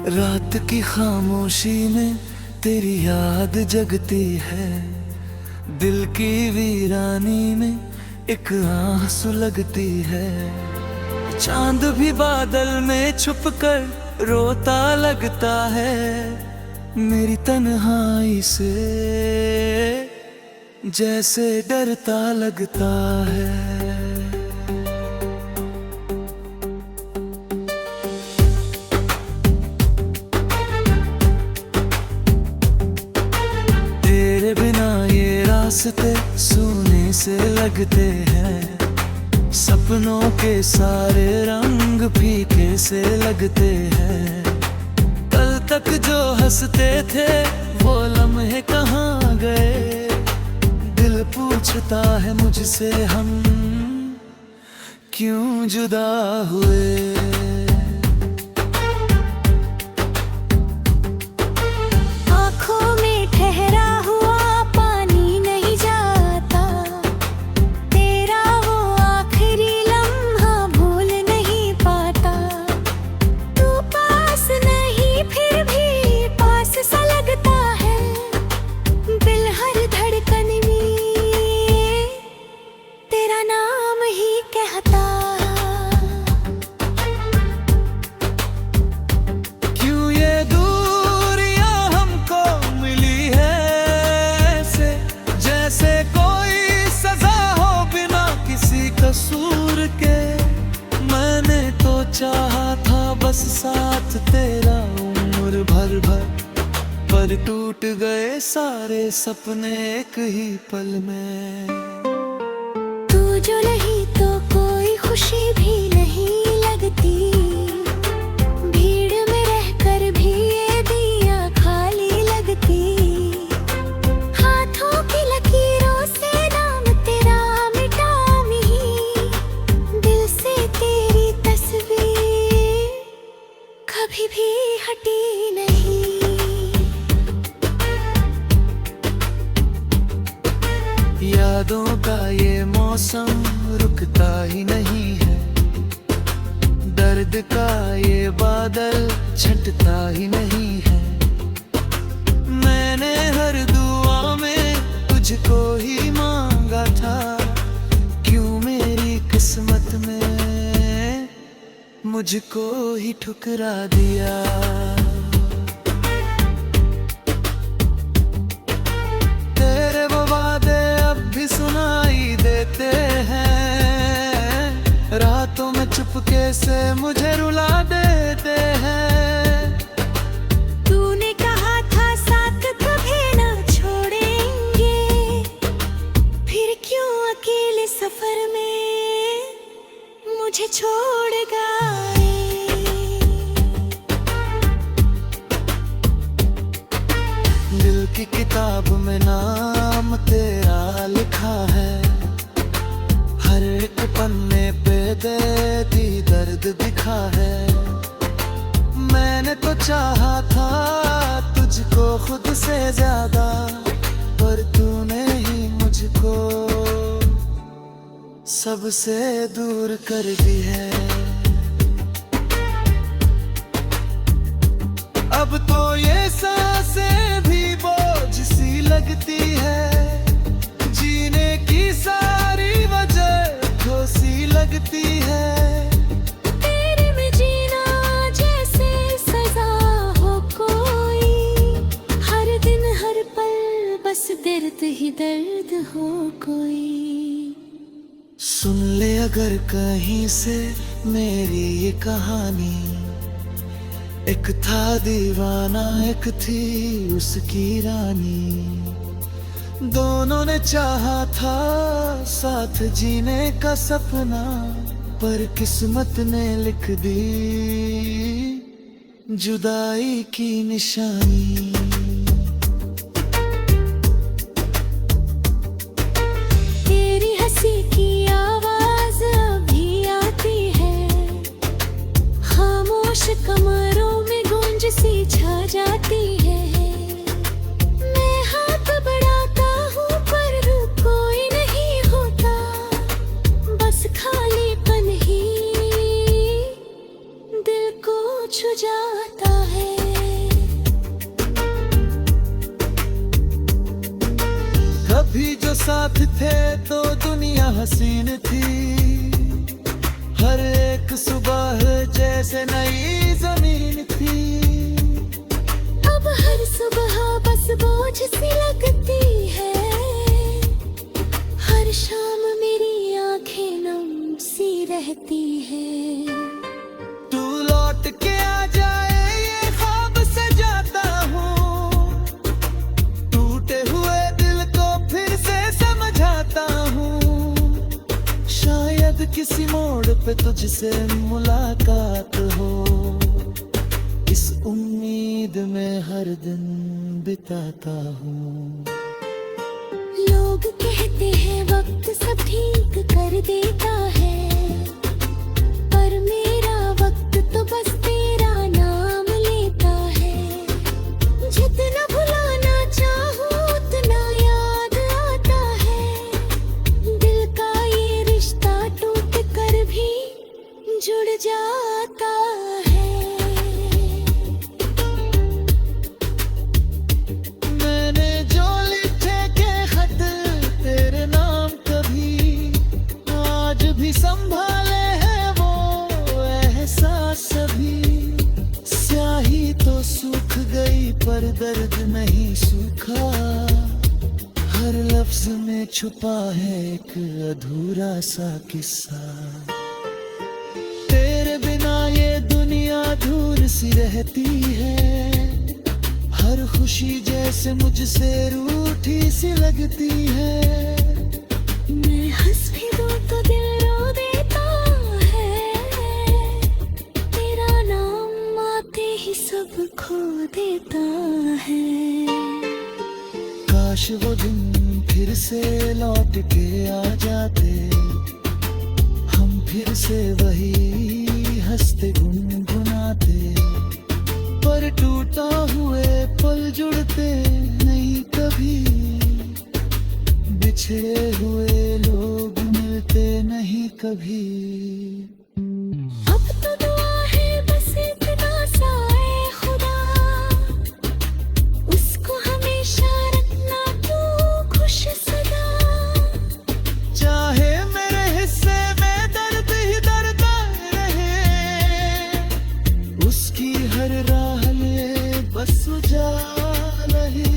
रात की खामोशी में तेरी याद जगती है, दिल की वीरानी में एक आह सुलगती है। चांद भी बादल में छुपकर रोता लगता है, मेरी तन्हाई से जैसे डरता लगता है। तेरे बिना ये रास्ते सूने से लगते हैं, सपनों के सारे रंग फीके से लगते हैं। कल तक जो हंसते थे वो लम्हे कहाँ गए, दिल पूछता है मुझसे हम क्यों जुदा हुए। कसूर के मैंने तो चाहा था बस साथ तेरा उम्र भर भर, पर टूट गए सारे सपने एक ही पल में। तू जो नहीं तो कोई खुशी भी नहीं लगती, भीड़ में रहकर भी ये दिया खाली लगती। हाथों की लकीरों से नाम तेरा मिटा नहीं, दिल से तेरी तस्वीर कभी भी हटी नहीं। यादों का ये मौसम रुकता ही नहीं है, दर्द का ये बादल छंटता ही नहीं है। मैंने हर दुआ में तुझको ही मांगा था, क्यों मेरी किस्मत में मुझको ही ठुकरा दिया। सुनाई देते हैं रातों में चुपके से मुझे रुला देते हैं। तूने कहा था साथ कभी ना छोड़ेंगे, फिर क्यों अकेले सफर में मुझे छोड़ गए। दिल की किताब में नाम तेरा लिखा है, हर एक पन्ने पे दर्दी दर्द दिखा है। मैंने तो चाहा था तुझको खुद से ज्यादा, पर तूने ही मुझको सबसे दूर कर दी है। अब तो ये सांसें भी बोझ सी लगती है, जीने की सारी वजह सी लगती है। तेरे में जीना जैसे सजा हो कोई, हर दिन हर पल बस दर्द ही दर्द हो कोई। सुन ले अगर कहीं से मेरी ये कहानी, एक था दीवाना एक थी उसकी रानी। दोनों ने चाहा था साथ जीने का सपना, पर किस्मत ने लिख दी जुदाई की निशानी। तेरी हंसी की आवाज अभी आती है, खामोश कमरों में गूंज सी छा जाती है। मैं हाथ बढ़ाता हूँ पर कोई नहीं होता, बस खालीपन ही दिल को छू जाता है। भी जो साथ थे तो दुनिया हसीन थी। हर एक सुबह जैसे नई जमीन थी। अब हर सुबह बस बोझ सी लगती है। हर शाम मेरी आंखें नम सी रहती है। तू लौट के आ जाए ये ख्वाब सजाता हूँ। टूटे हुए दिल को फिर से समझाता हूँ। शायद किसी मोड़ पे तुझसे मुलाकात हो। इस उम्मीद में हर दिन बिताता हूँ। लोग कहते हैं वक्त सब ठीक कर देता है, पर मेरा वक्त तो बस तेरा नाम लेता है। जितना भुलाना चाहूँ उतना याद आता है। दिल का ये रिश्ता टूट कर भी जुड़ जाता है। मैंने जो लिखे के खत तेरे नाम कभी आज भी संभाले हैं वो एहसास सभी। स्याही तो सूख गई पर दर्द नहीं सूखा। हर लफ्ज में छुपा है एक अधूरा सा किस्सा। तेरे बिना ये दुनिया दूर सी रहती है। हर खुशी जैसे मुझसे रूठी सी लगती है। मैं हंस भी दूं तो दिल रो देता है। तेरा नाम आते ही सब खो देता है। काश वो दिन फिर से लौट के आ जाते। हम फिर से वही हंसते गुनगुनाते। पर टूटा हुए पल जुड़ते नहीं कभी। बिछड़े हुए लोग मिलते नहीं कभी। अब तो दुआ है बस इतना सा ऐ खुदा, उसको हमेशा रखना तू खुश सदा। चाहे मेरे हिस्से में दर्द ही दर्द रहे। उसकी हर राह ले बस उजाला है।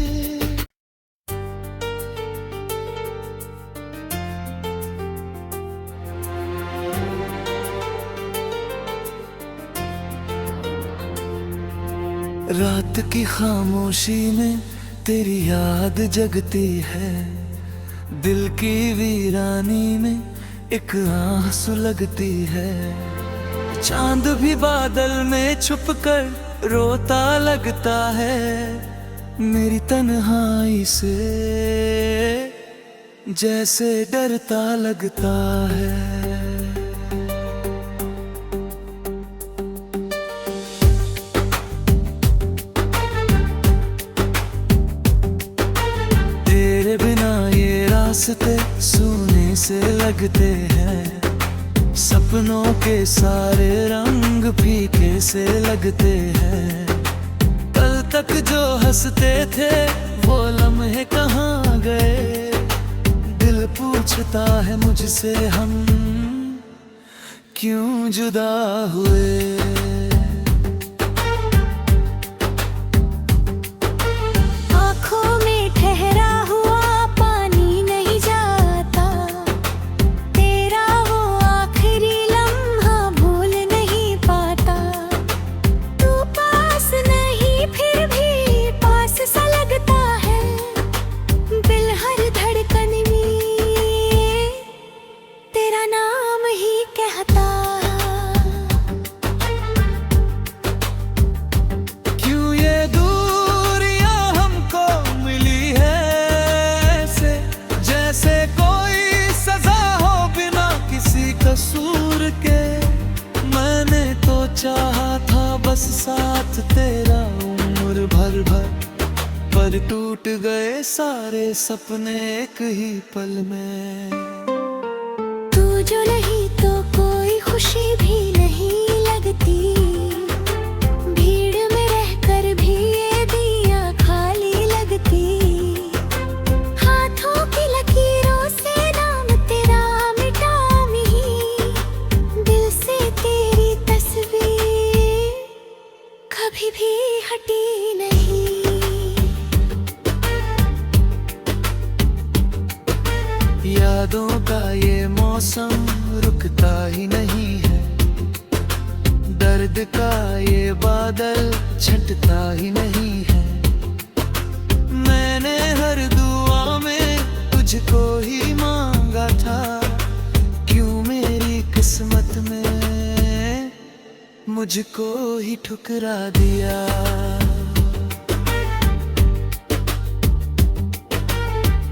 रात की खामोशी में तेरी याद जगती है। दिल की वीरानी में एक आह सुलगती है। चांद भी बादल में छुपकर रोता लगता है। मेरी तन्हाई से जैसे डरता लगता है। तेरे बिना ये रास्ते सूने से लगते हैं। सपनों के सारे रंग फीके से लगते हैं। कल तक जो हंसते थे वो लम्हे कहाँ गए। दिल पूछता है मुझसे हम क्यों जुदा हुए। चाहा था बस साथ तेरा उम्र भर भर, पर टूट गए सारे सपने एक ही पल में। तू जो नहीं तो कोई खुशी भी नहीं लगती, भीड़ में रहकर भी ये दिया खाली लगती। हाथों की यादों का ये मौसम रुकता ही नहीं है, दर्द का ये बादल छंटता ही नहीं है। मैंने हर दुआ में तुझको ही मांगा था, क्यों मेरी किस्मत में मुझको ही ठुकरा दिया।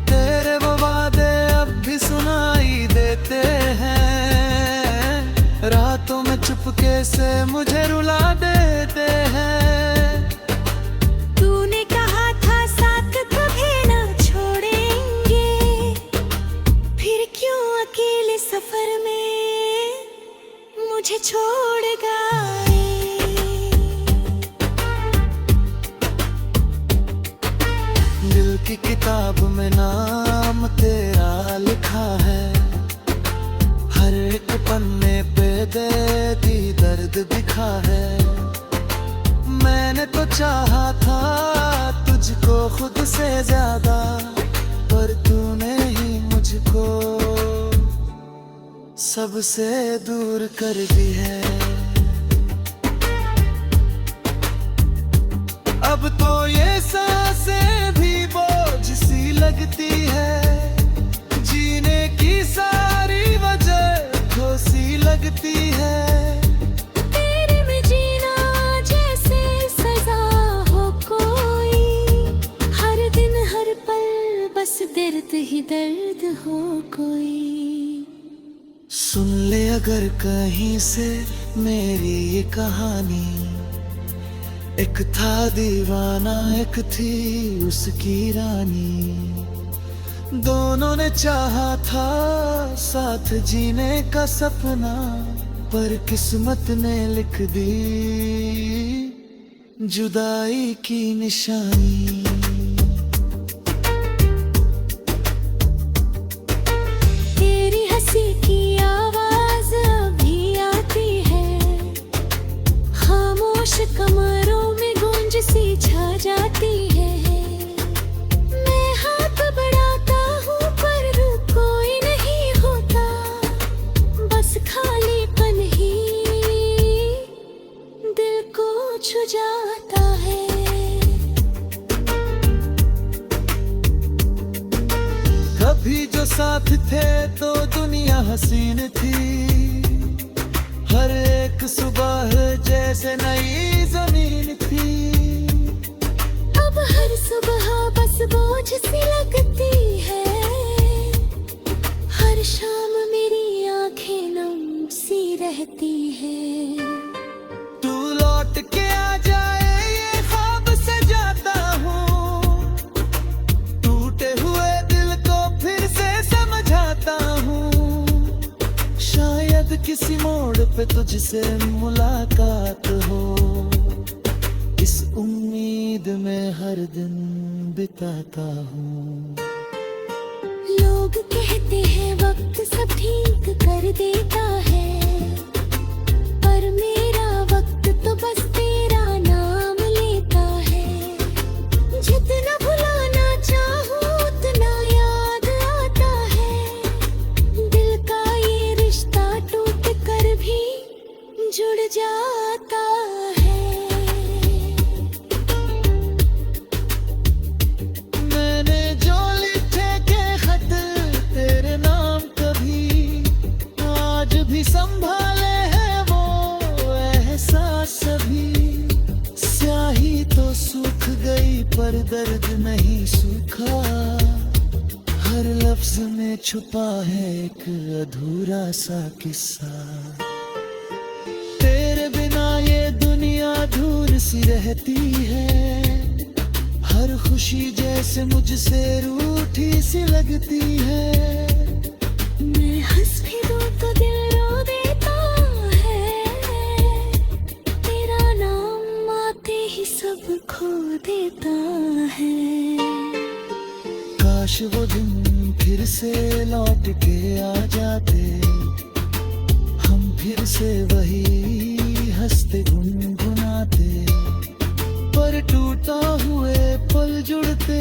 तेरे वो वादे अब भी सुनाई देते हैं, रातों में चुपके से मुझे रुला देते हैं। तूने कहा था साथ कभी ना छोड़ेंगे, फिर क्यों अकेले सफर में मुझे छोड़ गए। दिल की किताब में नाम तेरा लिखा है, हर एक पन्ने पे दर्दी दर्द दिखा है। मैंने तो चाहा था तुझको खुद से ज्यादा, पर तूने ही मुझको सबसे दूर कर दी है। अब तो ये सांसें भी बोझ सी लगती है, जीने की सारी वजह सी लगती है। तेरे में जीना जैसे सजा हो कोई, हर दिन हर पल बस दर्द ही दर्द हो कोई। सुन ले अगर कहीं से मेरी ये कहानी, एक था दीवाना एक थी उसकी रानी, दोनों ने चाहा था साथ जीने का सपना, पर किस्मत ने लिख दी जुदाई की निशानी। तेरी हंसी की आवाज अभी आती है, खामोश कमरों में गूंज सी छा जाती है। मैं हाथ बढ़ाता हूँ पर कोई नहीं होता, बस खालीपन ही दिल को छू जाता है। कभी जो साथ थे तो दुनिया हसीन थी, हर एक सुबह जैसे नई जमीन थी। अब हर सुबह बस बोझ सी लगती है, हर शाम मेरी आंखें नम सी रहती है। तू लौट के आ जाए ये ख्वाब से जाता हूँ, टूटे हुए दिल को फिर से समझाता हूँ। शायद किसी मोड़ पे तुझसे मुलाकात हो, इस उम्मीद में हर दिन बिताता हूँ। लोग कहते हैं वक्त सब ठीक कर देता है, पर मेरा वक्त तो बस तेरा नाम लेता है। जितना भुलाना चाहूँ उतना याद आता है, दिल का ये रिश्ता टूट कर भी जुड़ जाता है। मैंने जो लिखे के खत तेरे नाम कभी आज भी संभाले हैं वो एहसास सभी। स्याही तो सूख गई पर दर्द नहीं सूखा, हर लफ्ज में छुपा है एक अधूरा सा किस्सा। तेरे बिना ये दुनिया दूर सी रहती है, हर खुशी जैसे मुझसे रूठी सी लगती है। मैं हंस भी दूं तो दिल रो देता है, तेरा नाम आते ही सब खो देता है। काश वो दिन फिर से लौट के आ जाते, हम फिर से वही हंसते गुनगुनाते, पर टूटा हुए पल जुड़ते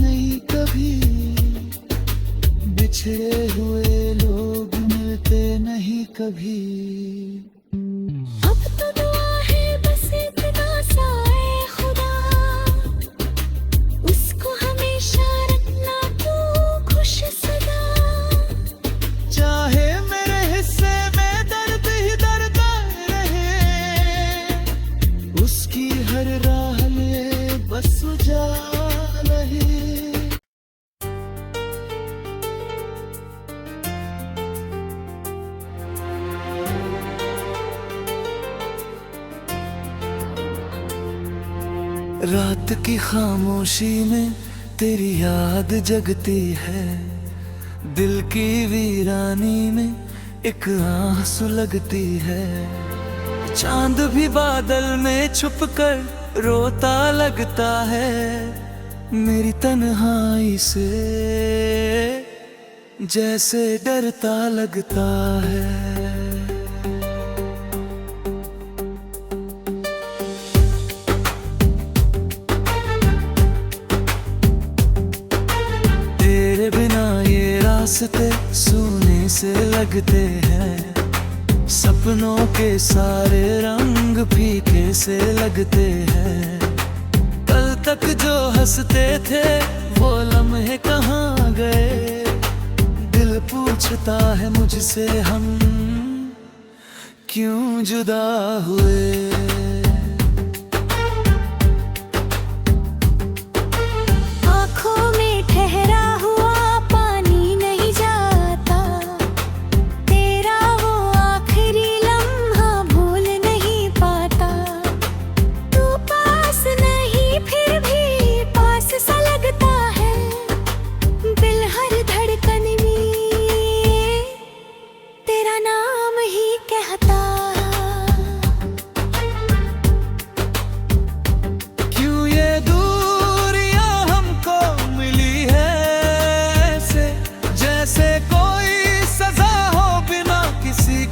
नहीं कभी, बिछड़े हुए रात की खामोशी में तेरी याद जगती है, दिल की वीरानी में एक आह सुलगती है। चांद भी बादल में छुपकर रोता लगता है, मेरी तन्हाई से जैसे डरता लगता है। तेरे बिना ये रास्ते सूने से लगते हैं, सपनों के सारे रंग फीके से लगते हैं। कल तक जो हंसते थे वो लम्हे कहाँ गए, दिल पूछता है मुझसे हम क्यों जुदा हुए।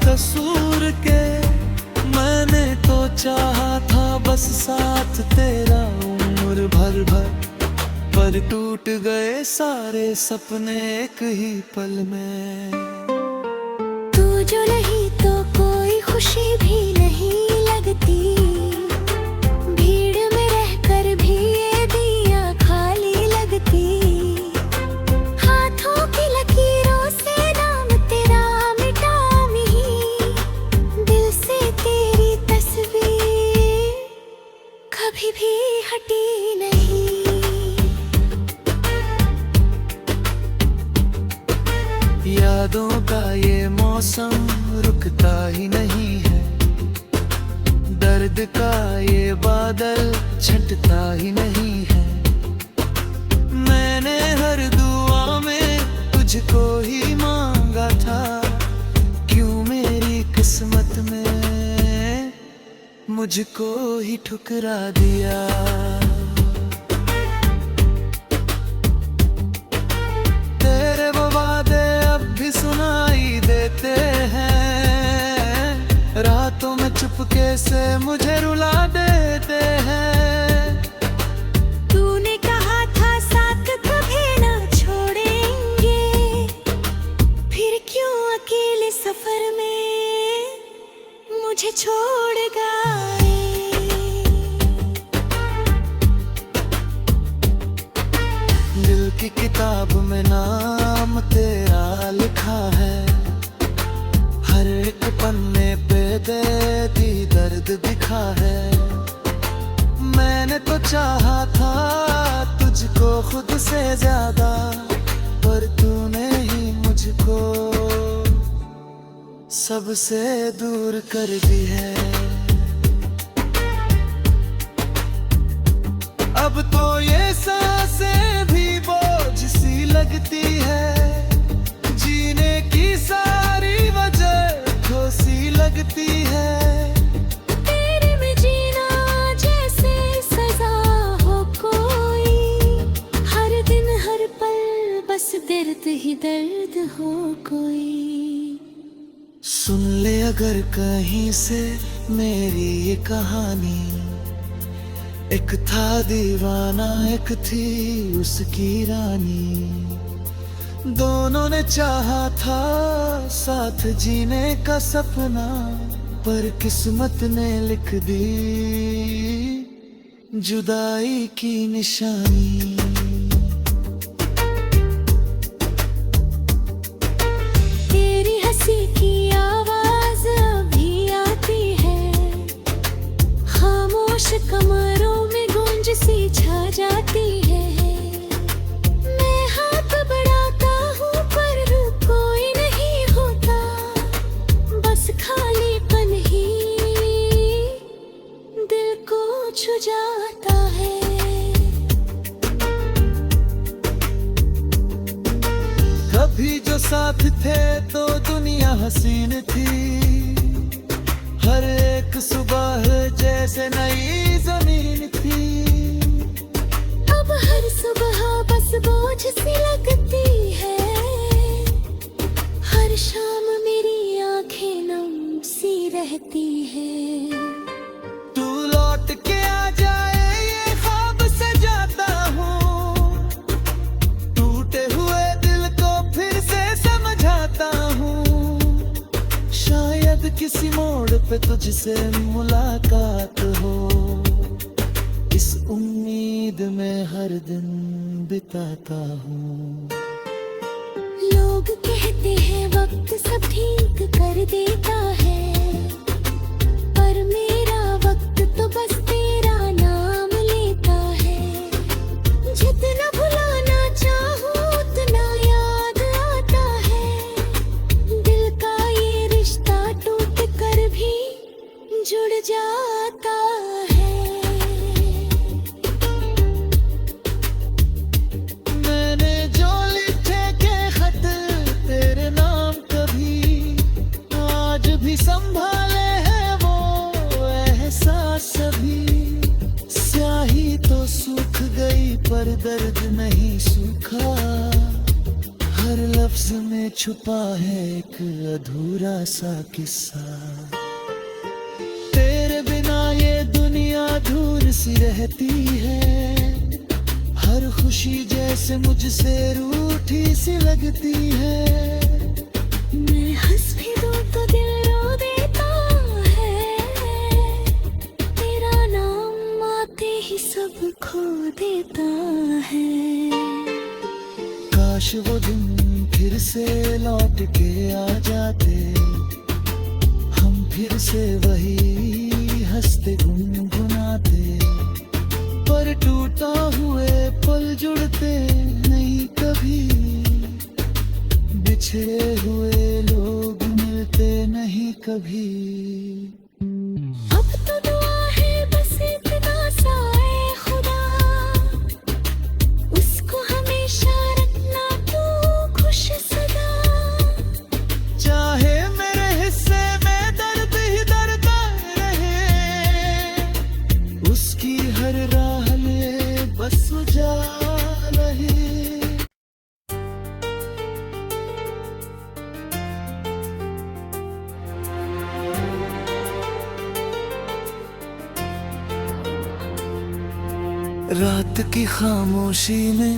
कसूर के मैंने तो चाहा था बस साथ तेरा उम्र भर भर, पर टूट गए सारे सपने एक ही पल में। तू जो नहीं तो कोई खुशी भी नहीं लगती, भीड़ में रहकर भी ये दिया खाली लगती। हाथों की लकीरों से नाम तेरा मिटा नहीं, दिल से तेरी तस्वीर कभी भी हटी नहीं। यादों का ये मौसम रुकता ही नहीं है, दर्द का ये बादल छंटता ही नहीं है। मैंने हर दुआ में तुझको ही मांगा था, क्यों मेरी किस्मत में मुझको ही ठुकरा दिया। तेरे वो वादे अब भी सुनाई देते हैं, रातों में चुपके से मुझे रुला देते हैं। तूने कहा था साथ कभी ना छोड़ेंगे, फिर क्यों अकेले सफर में मुझे छोड़ गए। दिल की किताब में नाम तेरा लिखा है, हर एक पन्ने पे दर्दी दर्द दिखा है। मैंने तो चाहा था तुझको खुद से ज्यादा, पर तूने ही मुझको सबसे दूर कर दी है। अब तो ये सांसें भी बोझ सी लगती है, जीने की सारी वजह ठोसी लगती है। तेरे में जीना जैसे सजा हो कोई, हर दिन हर पल बस दर्द ही दर्द हो कोई। सुन ले अगर कहीं से मेरी ये कहानी, एक था दीवाना एक थी उसकी रानी। दोनों ने चाहा था साथ जीने का सपना, पर किस्मत ने लिख दी जुदाई की निशानी। तेरी हंसी की आवाज अभी आती है, खामोश कमरों में गूंज सी छा जाती है। मैं हाथ बढ़ाता हूँ पर कोई नहीं होता, बस खालीपन ही दिल को छू जाता है। भी जो साथ थे तो दुनिया हसीन थी। हर एक सुबह जैसे नई जमीन थी। अब हर सुबह बस बोझ सी लगती है। हर शाम मेरी आंखें नम सी रहती है। तू लौट के आ जाए ये ख्वाब सजाता हूँ। टूटे हुए दिल को फिर से समझाता हूँ। शायद किसी मोड़ पे तुझसे मुलाकात हो। इस उम्मीद में हर दिन बिताता हूँ। लोग कहते हैं वक्त सब ठीक कर देता है, पर मेरा वक्त तो बस तेरा नाम लेता है। जितना भुलाना चाहूँ उतना याद आता है। दिल का ये रिश्ता टूट कर भी जुड़ जाता है। मैंने जो लिखे के खत तेरे नाम कभी आज भी संभाले हैं वो एहसास सभी। स्याही तो सूख गई पर दर्द नहीं सूखा। हर लफ्ज में छुपा है एक अधूरा सा किस्सा। तेरे बिना ये दुनिया दूर सी रहती है। हर खुशी जैसे मुझसे रूठी सी लगती है। मैं हंस भी दूं तो दिल रो देता है। तेरा नाम आते ही सब खो देता है। काश वो दिन फिर से लौट के आ जाते। हम फिर से वही हंसते गुनगुनाते। पर टूटा हुए पल जुड़ते नहीं कभी। बिछड़े हुए लोग मिलते नहीं कभी। अब तो दुआ है बस इतना सा है खुदा, उसको हमेशा रखना तू खुश सदा। चाहे मेरे हिस्से में दर्द ही दर्द रहे। उसकी हर राह ले बस जा रहे। रात की खामोशी में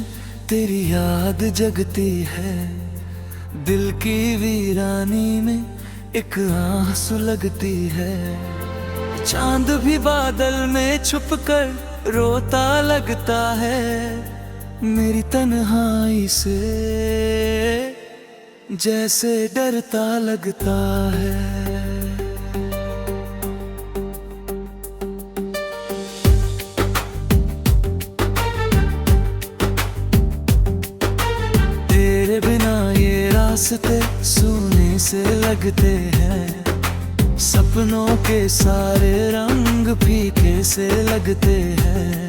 तेरी याद जगती है। दिल की वीरानी में एक आह सुलगती है। चांद भी बादल में छुपकर रोता लगता है। मेरी तन्हाई से जैसे डरता लगता है। तेरे बिना ये रास्ते सूने से लगते हैं। सपनों के सारे रंग फीके से लगते हैं।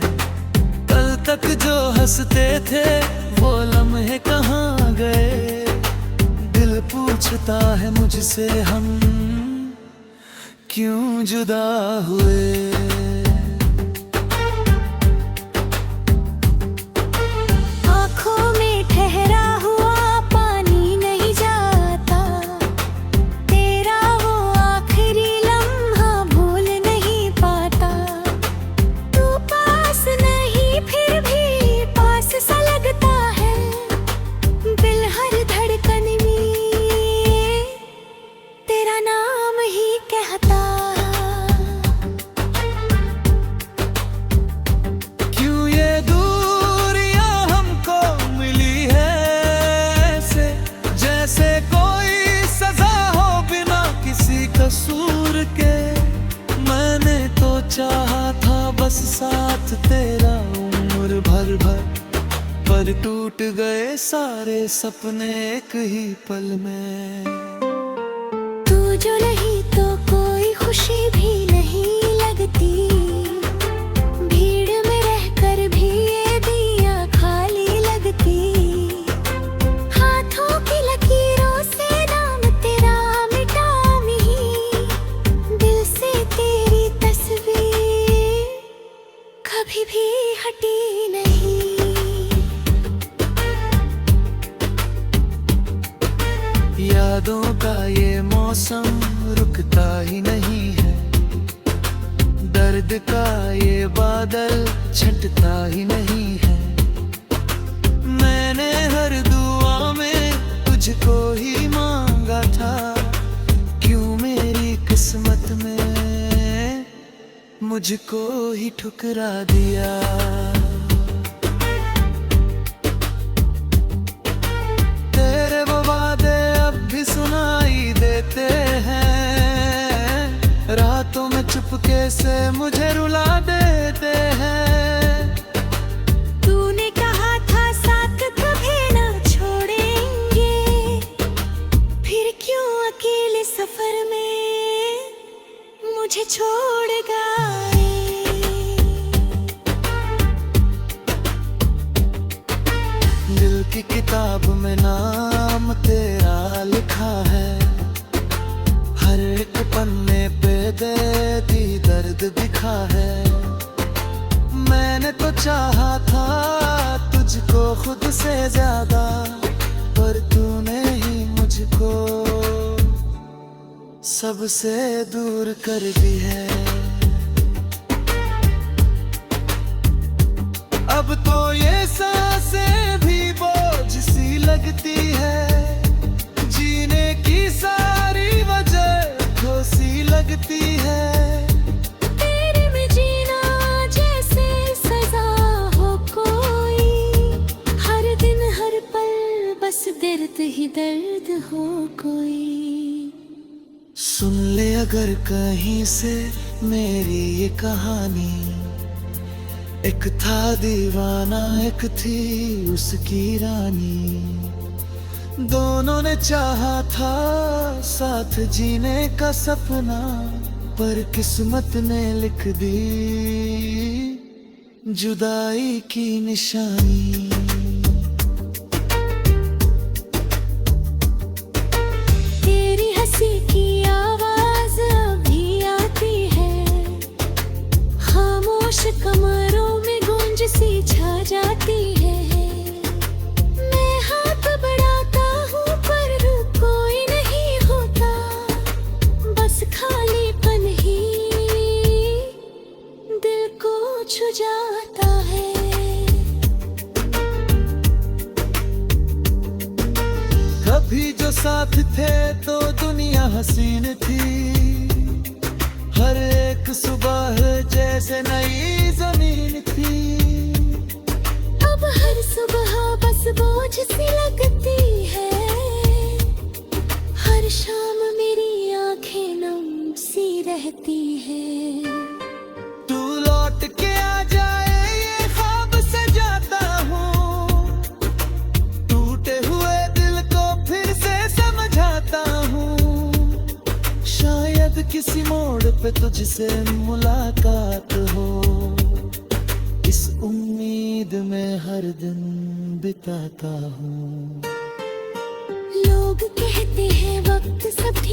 कल तक जो हंसते थे वो लम्हे कहाँ गए। दिल पूछता है मुझसे हम क्यों जुदा हुए। चाहा था बस साथ तेरा उम्र भर भर। पर टूट गए सारे सपने एक ही पल में। तू जो नहीं तो कोई खुशी भी नहीं लगती। भीड़ में रहकर भी ये दिया खाली लगती। हाथों की यादों का ये मौसम रुकता ही नहीं है, दर्द का ये बादल छंटता ही नहीं है। मैंने हर दुआ में तुझको ही मांगा था, क्यों मेरी किस्मत में मुझको ही ठुकरा दिया। तेरे वो वादे अब भी सुनाई देते हैं, रातों में चुपके से मुझे रुला देते हैं। तूने कहा था साथ कभी ना छोड़ेंगे, फिर क्यों अकेले सफर में मुझे छोड़ गए। दिल की किताब में नाम तेरा लिखा है, हर एक पन्ने पे बेदी दर्द दिखा है। मैंने तो चाहा था तुझको खुद से ज्यादा, पर तूने ही मुझको सबसे दूर कर दी है। अब तो ये सांसें भी बोझ सी लगती है, जीने की सारी वजह सी लगती है। तेरे में जीना जैसे सजा हो कोई, हर दिन हर पल बस दर्द ही दर्द हो कोई। सुन ले अगर कहीं से मेरी ये कहानी, एक था दीवाना एक थी उसकी रानी, दोनों ने चाहा था साथ जीने का सपना, पर किस्मत ने लिख दी जुदाई की निशानी। तेरी हंसी की आवाज अभी आती है, खामोश कमरों में गूंज सी छा जाती है। मैं हाथ बढ़ाता हूँ पर कोई नहीं होता, बस खालीपन ही दिल को छू जाता है। कभी जो साथ थे तो दुनिया हसीन थी, हर एक सुबह जैसे नई जमीन थी। अब हर सुबह बस बोझ सी लगती है, हर शाम मेरी आंखें नम सी रहती है। तू लौट के आ जाए ये ख्वाब सजाता हूँ, टूटे हुए दिल को फिर से समझाता हूँ। शायद किसी मोड़ पे तुझसे मुलाकात हो, इस उम्मीद में हर दिन बिताता हूँ। लोग कहते हैं वक्त सब ठीक